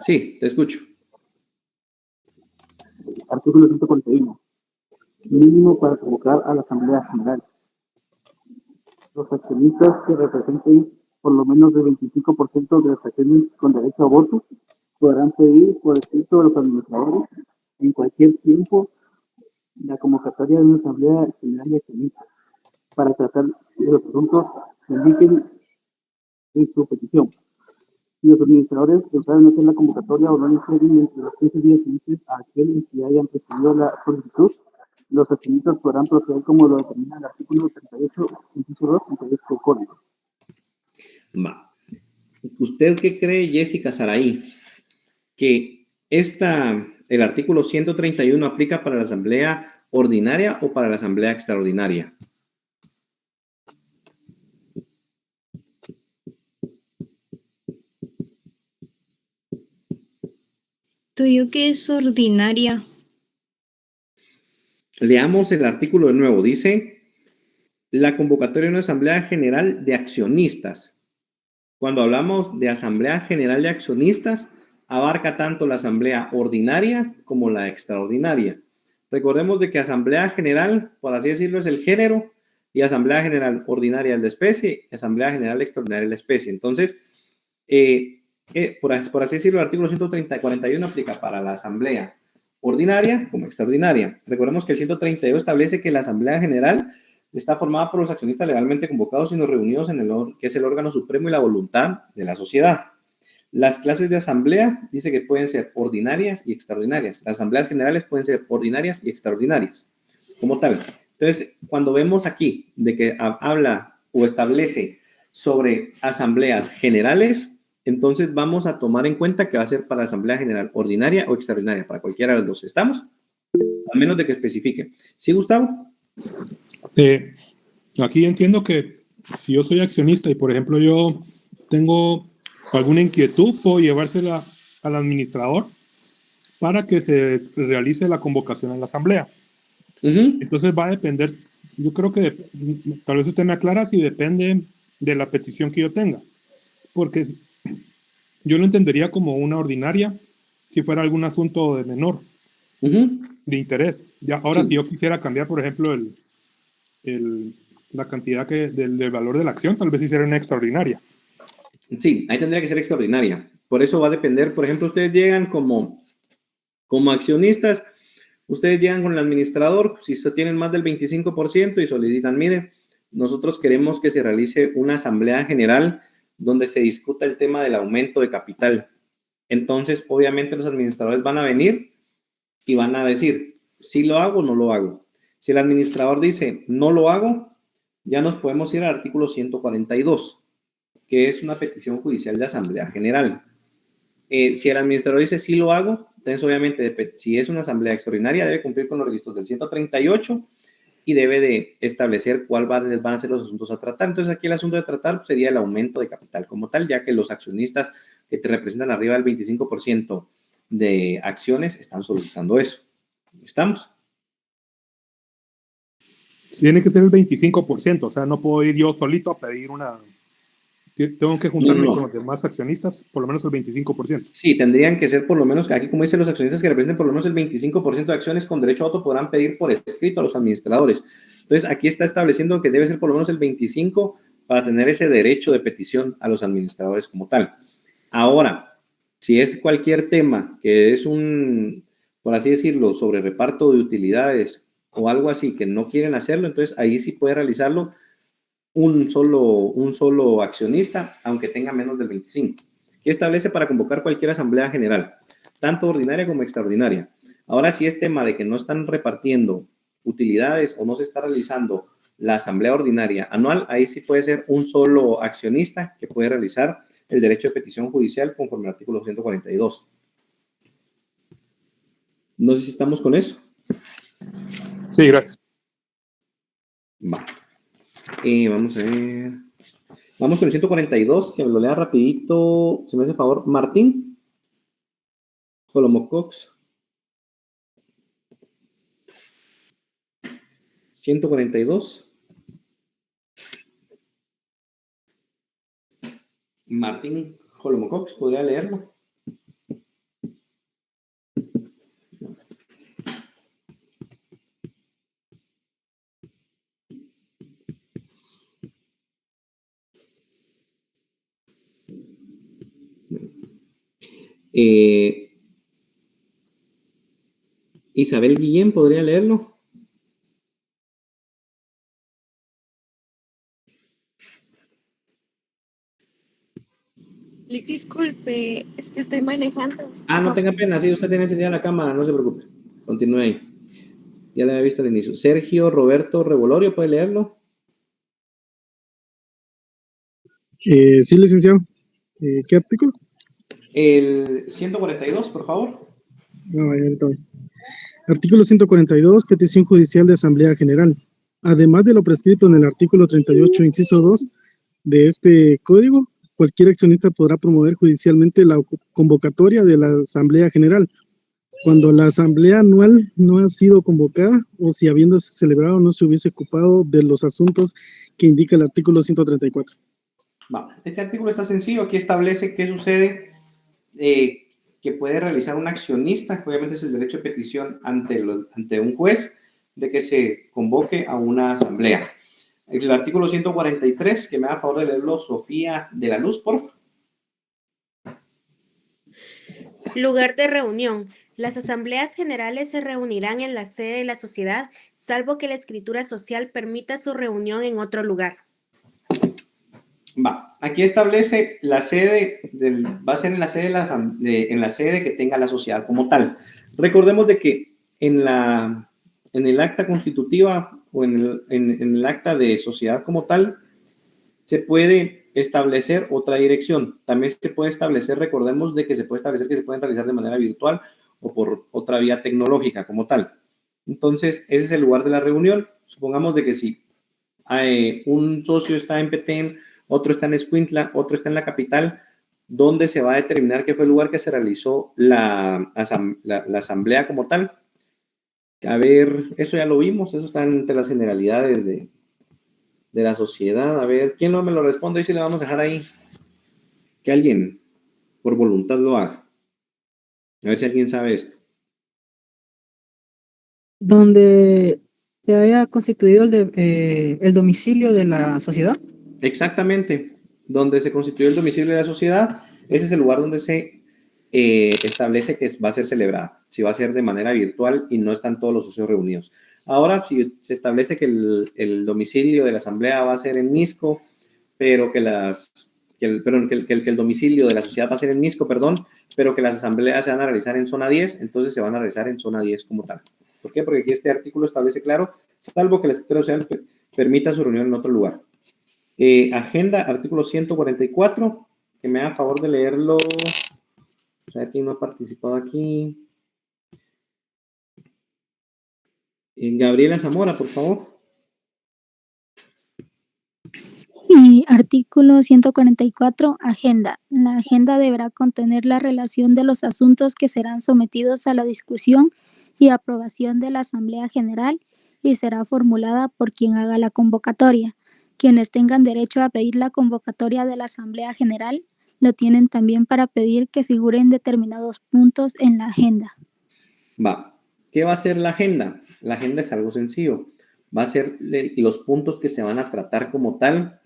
Sí, te escucho. Artículo 141. Mínimo para convocar a la Asamblea General. Los accionistas que representen por lo menos el 25% de las acciones con derecho a voto podrán pedir por escrito a los administradores en cualquier tiempo la convocatoria de una Asamblea General de Accionistas para tratar de los asuntos que indiquen en su petición. Si los administradores desean hacer la convocatoria o no incluyen entre los 15 días siguientes a aquel en que hayan recibido la solicitud, los accionistas podrán proceder como lo determina el artículo 38, inciso 2, de este código. Va. ¿Usted qué cree, Jessica Saraí? ¿Que el artículo 131 aplica para la asamblea ordinaria o para la asamblea extraordinaria? Yo que es ordinaria. Leamos el artículo de nuevo. Dice, la convocatoria de una asamblea general de accionistas. Cuando hablamos de asamblea general de accionistas, abarca tanto la asamblea ordinaria como la extraordinaria. Recordemos de que asamblea general, por así decirlo, es el género, y asamblea general ordinaria es la especie, y asamblea general extraordinaria es la especie. Entonces, por así decirlo, el artículo 141 aplica para la asamblea ordinaria como extraordinaria. Recordemos que el 132 establece que la asamblea general está formada por los accionistas legalmente convocados y no reunidos que es el órgano supremo y la voluntad de la sociedad. Las clases de asamblea dice que pueden ser ordinarias y extraordinarias. Las asambleas generales pueden ser ordinarias y extraordinarias, como tal. Entonces, cuando vemos aquí de que habla o establece sobre asambleas generales, entonces vamos a tomar en cuenta que va a ser para la asamblea general ordinaria o extraordinaria, para cualquiera de las dos. ¿Estamos? A menos de que especifique. ¿Sí, Gustavo? Aquí entiendo que si yo soy accionista y, por ejemplo, yo tengo alguna inquietud, puedo llevársela al administrador para que se realice la convocación a la asamblea. Entonces va a depender, yo creo que tal vez usted me aclara si depende de la petición que yo tenga, porque yo lo entendería como una ordinaria si fuera algún asunto de menor, de interés. Ya, ahora, si yo quisiera cambiar, por ejemplo, la cantidad del valor de la acción, tal vez hiciera una extraordinaria. Sí, ahí tendría que ser extraordinaria. Por eso va a depender, por ejemplo, ustedes llegan como accionistas, ustedes llegan con el administrador, si tienen más del 25% y solicitan, mire, nosotros queremos que se realice una asamblea general donde se discuta el tema del aumento de capital. Entonces, obviamente, los administradores van a venir y van a decir, si lo hago o no lo hago. Si el administrador dice, no lo hago, ya nos podemos ir al artículo 142, que es una petición judicial de asamblea general. Si el administrador dice, sí lo hago, entonces obviamente, si es una asamblea extraordinaria, debe cumplir con los requisitos del 138 y debe de establecer cuáles van a ser los asuntos a tratar. Entonces, aquí el asunto de tratar sería el aumento de capital como tal, ya que los accionistas que te representan arriba del 25% de acciones están solicitando eso. ¿Estamos? Tiene que ser el 25%, o sea, no puedo ir yo solito a pedir una... Tengo que juntarme con los demás accionistas, por lo menos el 25%. Sí, tendrían que ser por lo menos, aquí como dicen los accionistas que representen por lo menos el 25% de acciones con derecho a voto podrán pedir por escrito a los administradores. Entonces, aquí está estableciendo que debe ser por lo menos el 25% para tener ese derecho de petición a los administradores como tal. Ahora, si es cualquier tema que es por así decirlo, sobre reparto de utilidades o algo así que no quieren hacerlo, entonces ahí sí puede realizarlo un solo accionista, aunque tenga menos del 25%, que establece para convocar cualquier asamblea general, tanto ordinaria como extraordinaria. Ahora, si es tema de que no están repartiendo utilidades o no se está realizando la asamblea ordinaria anual, ahí sí puede ser un solo accionista que puede realizar el derecho de petición judicial conforme al artículo 142. No sé si estamos con eso. Sí, gracias. Va. Vamos a ver. Vamos con el 142, que me lo lea rapidito, si me hace favor. Martín Colomocox. 142. Martín Colomocox, ¿podría leerlo? Isabel Guillén, ¿podría leerlo? Disculpe, es que estoy manejando. No tenga pena, sí, usted tiene encendida la cámara, no se preocupe. Continúe ahí. Ya la había visto al inicio. Sergio Roberto Revolorio, ¿puede leerlo? Sí, licenciado. ¿Qué artículo? El 142, por favor. Artículo 142, petición judicial de Asamblea General. Además de lo prescrito en el artículo 38, inciso 2 de este código, cualquier accionista podrá promover judicialmente la convocatoria de la Asamblea General cuando la Asamblea Anual no ha sido convocada o si habiéndose celebrado no se hubiese ocupado de los asuntos que indica el artículo 134. Este artículo está sencillo, aquí establece qué sucede, que puede realizar un accionista, que obviamente es el derecho de petición ante un juez, de que se convoque a una asamblea. El artículo 143, que me haga favor de leerlo, Sofía de la Luz, por favor. Lugar de reunión. Las asambleas generales se reunirán en la sede de la sociedad, salvo que la escritura social permita su reunión en otro lugar. Aquí establece la sede, va a ser en la sede que tenga la sociedad como tal. Recordemos de que en el acta constitutiva o en el acta de sociedad como tal, se puede establecer otra dirección. También se puede establecer, recordemos de que se puede establecer que se pueden realizar de manera virtual o por otra vía tecnológica como tal. Entonces, ese es el lugar de la reunión. Supongamos de que si un socio está en Petén, otro está en Escuintla, otro está en la capital, donde se va a determinar qué fue el lugar que se realizó la asamblea como tal. A ver, eso ya lo vimos, eso está entre las generalidades de la sociedad. A ver, ¿quién no me lo responde? Y si le vamos a dejar ahí que alguien por voluntad lo haga. A ver si alguien sabe esto. Donde se haya constituido el domicilio de la sociedad. Exactamente, donde se constituyó el domicilio de la sociedad, ese es el lugar donde se establece que va a ser celebrada, si va a ser de manera virtual y no están todos los socios reunidos. Ahora, si se establece que el domicilio de la asamblea va a ser en Misco, pero que el domicilio de la sociedad va a ser en Misco, pero que las asambleas se van a realizar en zona 10, entonces se van a realizar en zona 10 como tal. ¿Por qué? Porque aquí este artículo establece claro, salvo que la escritura social permita su reunión en otro lugar. Agenda, artículo 144, que me haga favor de leerlo. O sea, ¿quién no ha participado aquí? Gabriela Zamora, por favor. Y artículo 144, agenda. La agenda deberá contener la relación de los asuntos que serán sometidos a la discusión y aprobación de la Asamblea General y será formulada por quien haga la convocatoria. Quienes tengan derecho a pedir la convocatoria de la Asamblea General lo tienen también para pedir que figuren determinados puntos en la agenda. Va. ¿Qué va a ser la agenda? La agenda es algo sencillo. Va a ser los puntos que se van a tratar como tal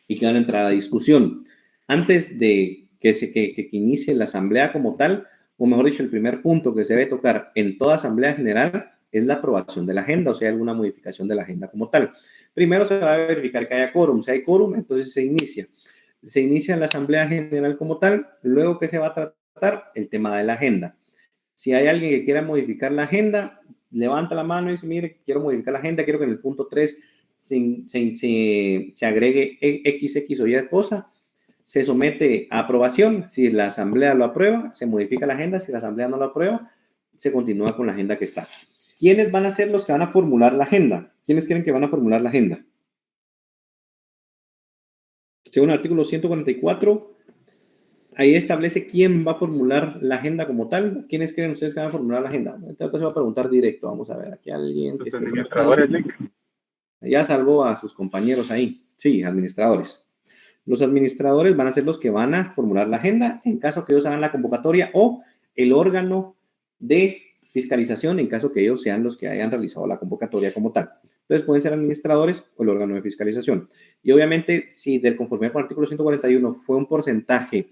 y que van a entrar a discusión. Antes de que inicie la asamblea como tal, o mejor dicho, el primer punto que se debe tocar en toda asamblea general es la aprobación de la agenda, o sea, alguna modificación de la agenda como tal. Primero se va a verificar que haya quórum. Si hay quórum, entonces se inicia. Se inicia la asamblea general como tal, luego que se va a tratar el tema de la agenda. Si hay alguien que quiera modificar la agenda, levanta la mano y dice, mire, quiero modificar la agenda, quiero que en el punto 3 se agregue X o Y cosa, se somete a aprobación. Si la asamblea lo aprueba, se modifica la agenda. Si la asamblea no lo aprueba, se continúa con la agenda que está. ¿Quiénes van a ser los que van a formular la agenda? ¿Quiénes creen que van a formular la agenda? Según el artículo 144, ahí establece quién va a formular la agenda como tal. ¿Quiénes creen ustedes que van a formular la agenda? Entonces se va a preguntar directo. Vamos a ver, aquí alguien que Los administradores, ya salvó a sus compañeros ahí. Sí, administradores. Los administradores van a ser los que van a formular la agenda en caso que ellos hagan la convocatoria, o el órgano de fiscalización en caso que ellos sean los que hayan realizado la convocatoria como tal. Entonces pueden ser administradores o el órgano de fiscalización. Y obviamente, si del conformidad con el artículo 141 fue un porcentaje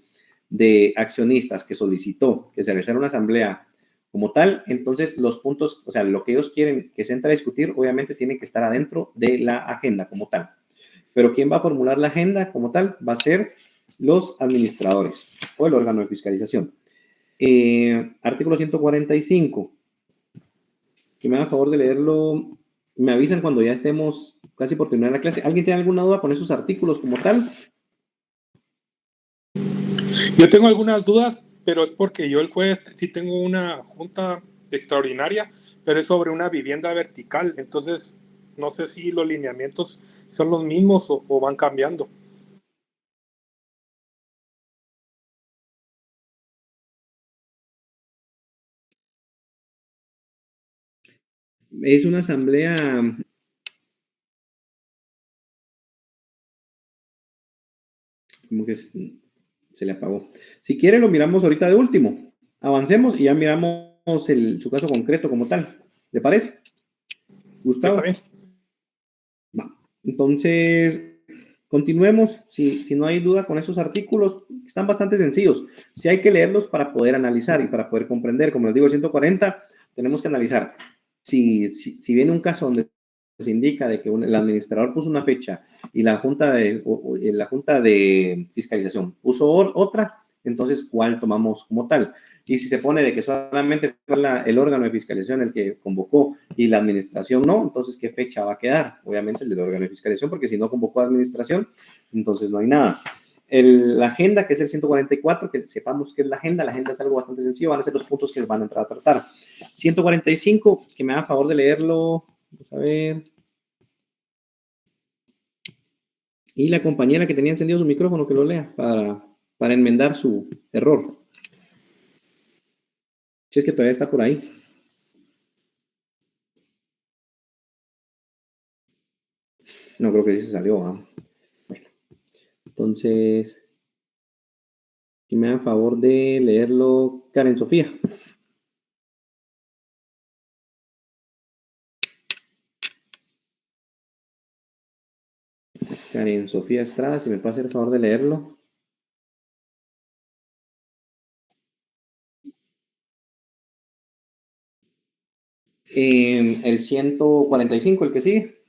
de accionistas que solicitó que se realizara una asamblea como tal, entonces los puntos, o sea, lo que ellos quieren que se entre a discutir, obviamente tiene que estar adentro de la agenda como tal. Pero ¿quién va a formular la agenda como tal? Va a ser los administradores o el órgano de fiscalización. Artículo 145. Que me haga favor de leerlo. Me avisan cuando ya estemos casi por terminar la clase. ¿Alguien tiene alguna duda con esos artículos como tal? Yo tengo algunas dudas, pero es porque yo el jueves sí tengo una junta extraordinaria, pero es sobre una vivienda vertical. Entonces, no sé si los lineamientos son los mismos o van cambiando. Es una asamblea. Como que se le apagó. Si quiere, lo miramos ahorita de último. Avancemos y ya miramos su caso concreto como tal. ¿Le parece? Gustavo. Está bien. Va. Entonces, continuemos. Si no hay duda con esos artículos, están bastante sencillos. Si hay que leerlos para poder analizar y para poder comprender. Como les digo, el 140, tenemos que analizar. Si viene un caso donde se indica de que el administrador puso una fecha y la junta de fiscalización puso otra, entonces ¿cuál tomamos como tal? Y si se pone de que solamente fue el órgano de fiscalización el que convocó y la administración no, entonces ¿qué fecha va a quedar? Obviamente el del órgano de fiscalización, porque si no convocó a administración, entonces no hay nada. La agenda, que es el 144, que sepamos que es la agenda es algo bastante sencillo, van a ser los puntos que van a entrar a tratar. 145, que me haga favor de leerlo. Vamos a ver. Y la compañera que tenía encendido su micrófono, que lo lea para para enmendar su error. Si es que todavía está por ahí. No, creo que sí se salió. Bueno, entonces, si me dan favor de leerlo, Karen Sofía. Karen Sofía Estrada, si me puede hacer el favor de leerlo. El 145, el que sigue.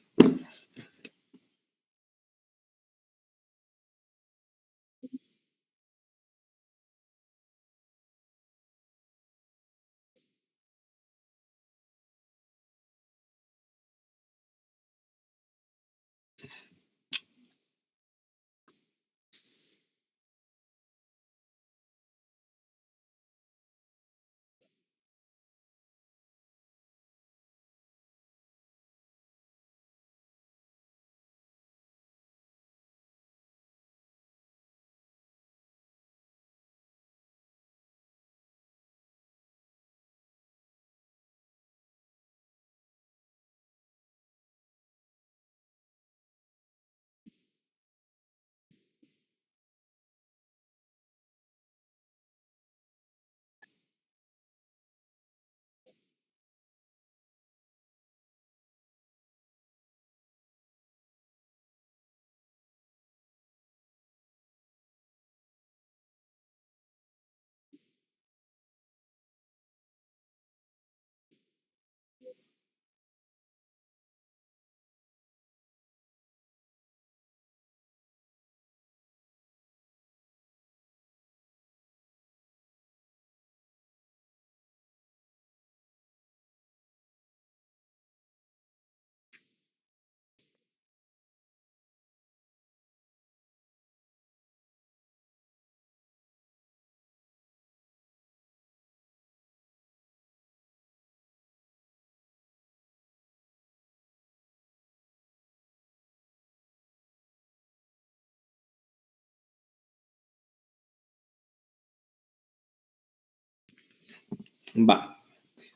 Va.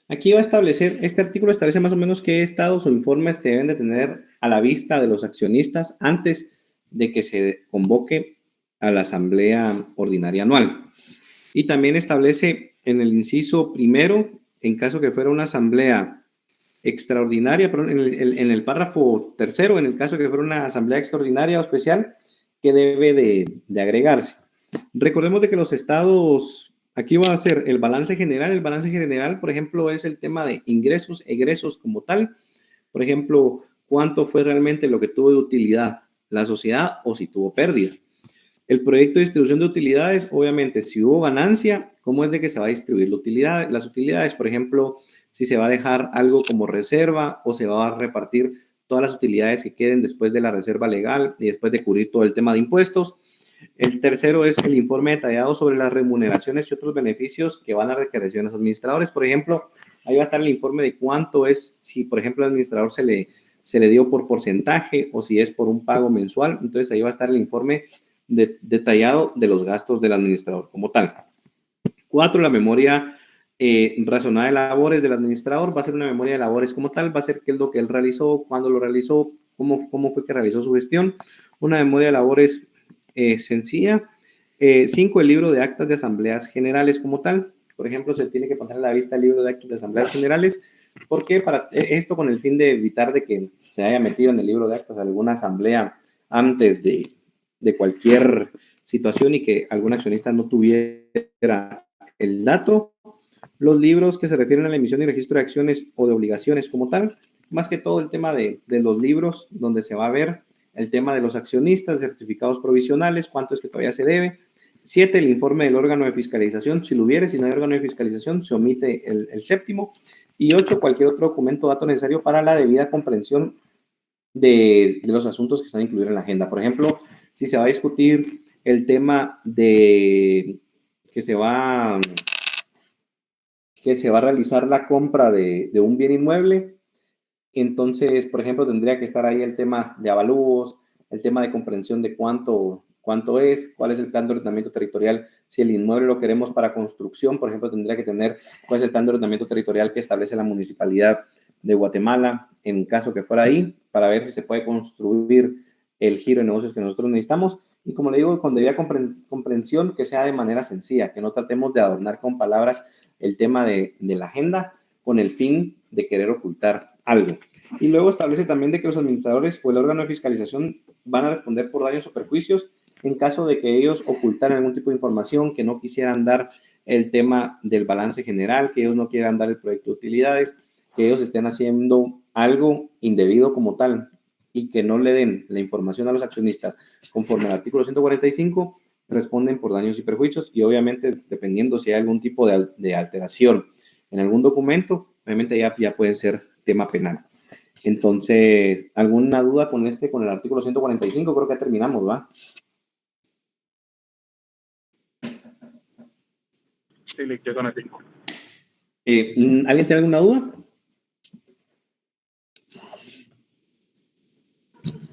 Aquí va a establecer, este artículo establece más o menos qué estados o informes se deben de tener a la vista de los accionistas antes de que se convoque a la asamblea ordinaria anual. Y también establece en el inciso primero, en caso que fuera una asamblea extraordinaria, perdón, en el párrafo tercero, en el caso que fuera una asamblea extraordinaria o especial, que debe de agregarse. Recordemos de que los estados, aquí va a ser el balance general. El balance general, por ejemplo, es el tema de ingresos, egresos como tal. Por ejemplo, cuánto fue realmente lo que tuvo de utilidad la sociedad o si tuvo pérdida. El proyecto de distribución de utilidades, obviamente, si hubo ganancia, ¿cómo es de que se va a distribuir la utilidad? Las utilidades, por ejemplo, si se va a dejar algo como reserva o se va a repartir todas las utilidades que queden después de la reserva legal y después de cubrir todo el tema de impuestos. El tercero es el informe detallado sobre las remuneraciones y otros beneficios que van a requerir a los administradores. Por ejemplo, ahí va a estar el informe de cuánto es, si por ejemplo al administrador se le dio por porcentaje o si es por un pago mensual. Entonces ahí va a estar el informe detallado de los gastos del administrador como tal. 4, la memoria razonada de labores del administrador. Va a ser una memoria de labores como tal, va a ser qué es lo que él realizó, cuándo lo realizó, cómo fue que realizó su gestión. Una memoria de labores sencilla. 5, el libro de actas de asambleas generales como tal. Por ejemplo, se tiene que poner a la vista el libro de actas de asambleas generales. ¿Por qué? Para esto con el fin de evitar de que se haya metido en el libro de actas alguna asamblea antes de cualquier situación y que algún accionista no tuviera el dato. Los libros que se refieren a la emisión y registro de acciones o de obligaciones como tal. Más que todo el tema de los libros donde se va a ver el tema de los accionistas, certificados provisionales, cuánto es que todavía se debe. 7, el informe del órgano de fiscalización, si lo hubiere, si no hay órgano de fiscalización, se omite el séptimo. Y 8, cualquier otro documento o dato necesario para la debida comprensión de los asuntos que están incluidos en la agenda. Por ejemplo, si se va a discutir el tema de que se va a realizar la compra de un bien inmueble, entonces, por ejemplo, tendría que estar ahí el tema de avalúos, el tema de comprensión de cuánto cuánto es, cuál es el plan de ordenamiento territorial, si el inmueble lo queremos para construcción, por ejemplo, tendría que tener cuál es el plan de ordenamiento territorial que establece la Municipalidad de Guatemala, en caso que fuera ahí, para ver si se puede construir el giro de negocios que nosotros necesitamos. Y como le digo, con debida comprensión, que sea de manera sencilla, que no tratemos de adornar con palabras el tema de la agenda con el fin de querer ocultar algo. Y luego establece también de que los administradores o el órgano de fiscalización van a responder por daños o perjuicios en caso de que ellos ocultaran algún tipo de información, que no quisieran dar el tema del balance general, que ellos no quieran dar el proyecto de utilidades, que ellos estén haciendo algo indebido como tal y que no le den la información a los accionistas conforme al artículo 145, responden por daños y perjuicios, y obviamente dependiendo si hay algún tipo de alteración en algún documento, obviamente ya puede ser tema penal. Entonces, ¿alguna duda con el artículo 145? Creo que ya terminamos, ¿va? Sí, yo con el 5. ¿Alguien tiene alguna duda?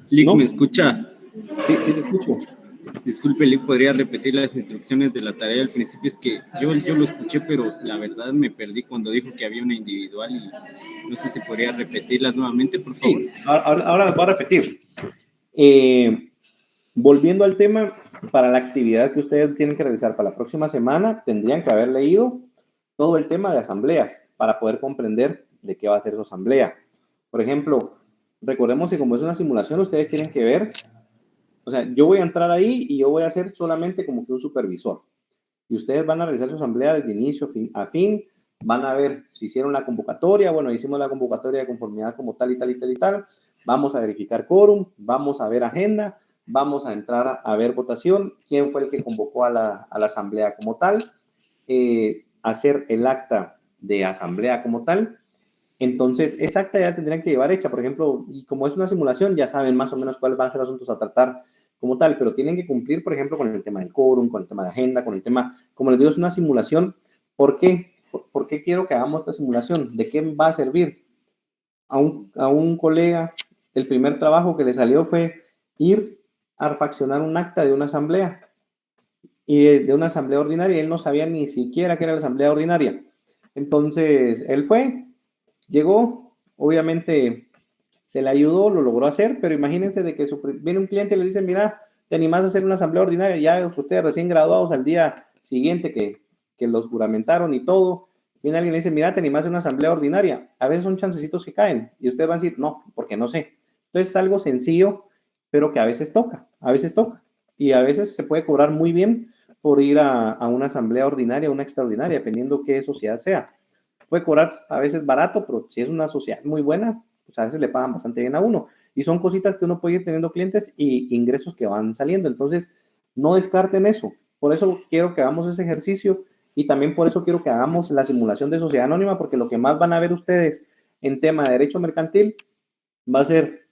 Lick, ¿No? ¿me escucha? Sí, sí te escucho. Disculpe, Lick, ¿podría repetir las instrucciones de la tarea al principio? Es que yo lo escuché, pero la verdad me perdí cuando dijo que había una individual y no sé si podría repetirlas nuevamente, por favor. Sí, ahora las voy a repetir. Volviendo al tema, para la actividad que ustedes tienen que realizar para la próxima semana, tendrían que haber leído todo el tema de asambleas para poder comprender de qué va a ser su asamblea. Por ejemplo, recordemos que como es una simulación, ustedes tienen que ver, o sea, yo voy a entrar ahí y yo voy a ser solamente como que un supervisor. Y ustedes van a realizar su asamblea desde inicio a fin, van a ver si hicieron la convocatoria, bueno, hicimos la convocatoria de conformidad como tal y tal y tal y tal, vamos a verificar quórum, vamos a ver agenda, vamos a entrar a ver votación, quién fue el que convocó a la asamblea como tal, hacer el acta de asamblea como tal. Entonces, esa acta ya tendrían que llevar hecha, por ejemplo, y como es una simulación, ya saben más o menos cuáles van a ser los asuntos a tratar como tal, pero tienen que cumplir, por ejemplo, con el tema del quórum, con el tema de agenda, con el tema, como les digo, es una simulación. ¿Por qué? ¿Por qué quiero que hagamos esta simulación? ¿De qué va a servir? A un colega, el primer trabajo que le salió fue ir a refaccionar un acta de una asamblea, y de una asamblea ordinaria, él no sabía ni siquiera qué era la asamblea ordinaria. Entonces, él fue, llegó, obviamente se le ayudó, lo logró hacer, pero imagínense de que viene un cliente y le dice, mira, te animás a hacer una asamblea ordinaria, ya ustedes recién graduados al día siguiente que los juramentaron y todo, viene alguien y le dice, mira, te animás a hacer una asamblea ordinaria, a veces son chancecitos que caen, y ustedes van a decir, no, porque no sé. Entonces es algo sencillo, pero que a veces toca, y a veces se puede cobrar muy bien por ir a una asamblea ordinaria, una extraordinaria, dependiendo qué sociedad sea. Puede cobrar a veces barato, pero si es una sociedad muy buena, pues a veces le pagan bastante bien a uno. Y son cositas que uno puede ir teniendo clientes y ingresos que van saliendo. Entonces, no descarten eso. Por eso quiero que hagamos ese ejercicio y también por eso quiero que hagamos la simulación de sociedad anónima, porque lo que más van a ver ustedes en tema de derecho mercantil va a ser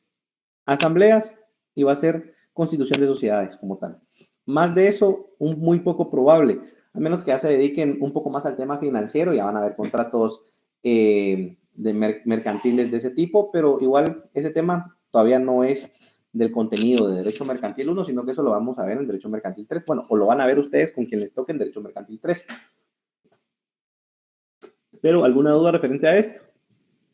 asambleas y va a ser constitución de sociedades como tal. Más de eso, muy poco probable, a menos que ya se dediquen un poco más al tema financiero, ya van a haber contratos mercantiles de ese tipo, pero igual ese tema todavía no es del contenido de Derecho Mercantil 1, sino que eso lo vamos a ver en Derecho Mercantil 3, bueno, o lo van a ver ustedes con quien les toque en Derecho Mercantil 3. Pero, ¿alguna duda referente a esto?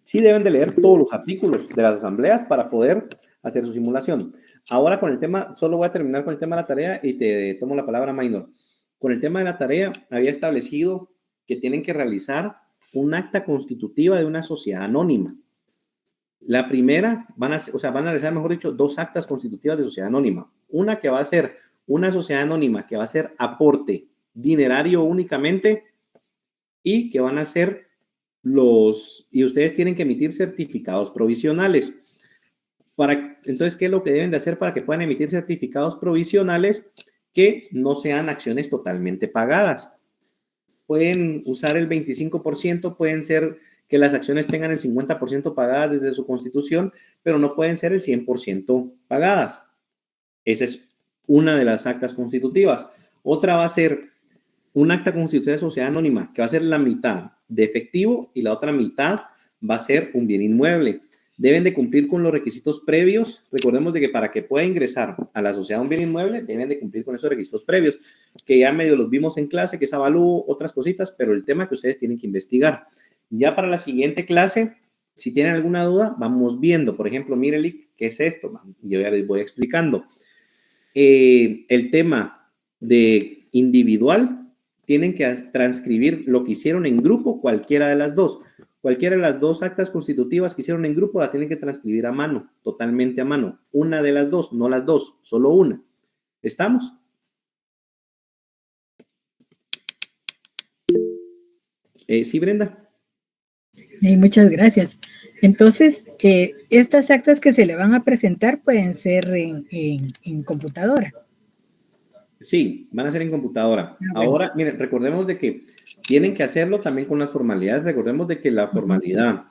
Sí deben de leer todos los artículos de las asambleas para poder hacer su simulación. Ahora con el tema, solo voy a terminar con el tema de la tarea y te tomo la palabra, Maynor. Con el tema de la tarea, había establecido que tienen que realizar un acta constitutiva de una sociedad anónima. La primera, van a realizar, mejor dicho, 2 actas constitutivas de sociedad anónima. Una que va a ser una sociedad anónima que va a ser aporte dinerario únicamente y que van a ser y ustedes tienen que emitir certificados provisionales. Entonces, ¿qué es lo que deben de hacer para que puedan emitir certificados provisionales que no sean acciones totalmente pagadas? Pueden usar el 25%, pueden ser que las acciones tengan el 50% pagadas desde su constitución, pero no pueden ser el 100% pagadas. Esa es una de las actas constitutivas. Otra va a ser un acta constitutiva de sociedad anónima, que va a ser la mitad de efectivo y la otra mitad va a ser un bien inmueble. deben de cumplir con los requisitos previos. Recordemos de que para que pueda ingresar a la sociedad de un bien inmueble, deben de cumplir con esos requisitos previos, que ya medio los vimos en clase, que es avalúo, otras cositas, pero el tema que ustedes tienen que investigar. Ya para la siguiente clase, si tienen alguna duda, vamos viendo. Por ejemplo, miren, ¿qué es esto? Yo ya les voy explicando. El tema de individual, tienen que transcribir lo que hicieron en grupo, cualquiera de las dos. Cualquiera de las dos actas constitutivas que hicieron en grupo la tienen que transcribir a mano, totalmente a mano. Una de las dos, no las dos, solo una. ¿Estamos? Sí, Brenda. Muchas gracias. Entonces, estas actas que se le van a presentar pueden ser en computadora. Sí, van a ser en computadora. Ahora, miren, recordemos de que tienen que hacerlo también con las formalidades. Recordemos de que la formalidad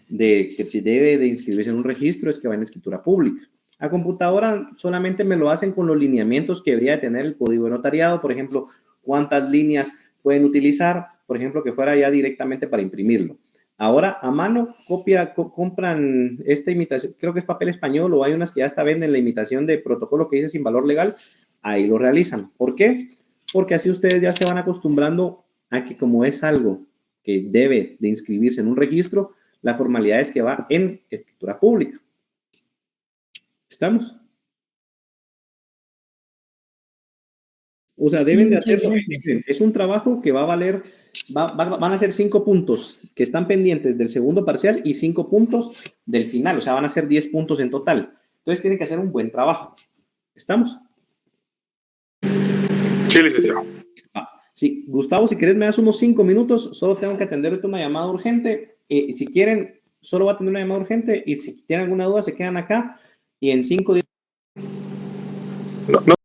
de que te debe de inscribirse en un registro es que va en escritura pública. A computadora solamente me lo hacen con los lineamientos que debería de tener el código de notariado. Por ejemplo, cuántas líneas pueden utilizar, por ejemplo, que fuera ya directamente para imprimirlo. Ahora, a mano, compran esta imitación, creo que es papel español, o hay unas que ya hasta venden la imitación de protocolo que dice sin valor legal, ahí lo realizan. ¿Por qué? Porque así ustedes ya se van acostumbrando a que como es algo que debe de inscribirse en un registro, la formalidad es que va en escritura pública. ¿Estamos? O sea, deben de hacerlo. Es un trabajo que va a valer, van a ser 5 puntos que están pendientes del segundo parcial y 5 puntos del final. O sea, van a ser 10 puntos en total. Entonces, tienen que hacer un buen trabajo. ¿Estamos? Sí, licenciado. Sí, Gustavo, si quieres me das unos 5 minutos. Solo tengo que atender ahorita una llamada urgente. Si quieren, solo voy a atender una llamada urgente. Y si tienen alguna duda, se quedan acá. Y en 5 días... No.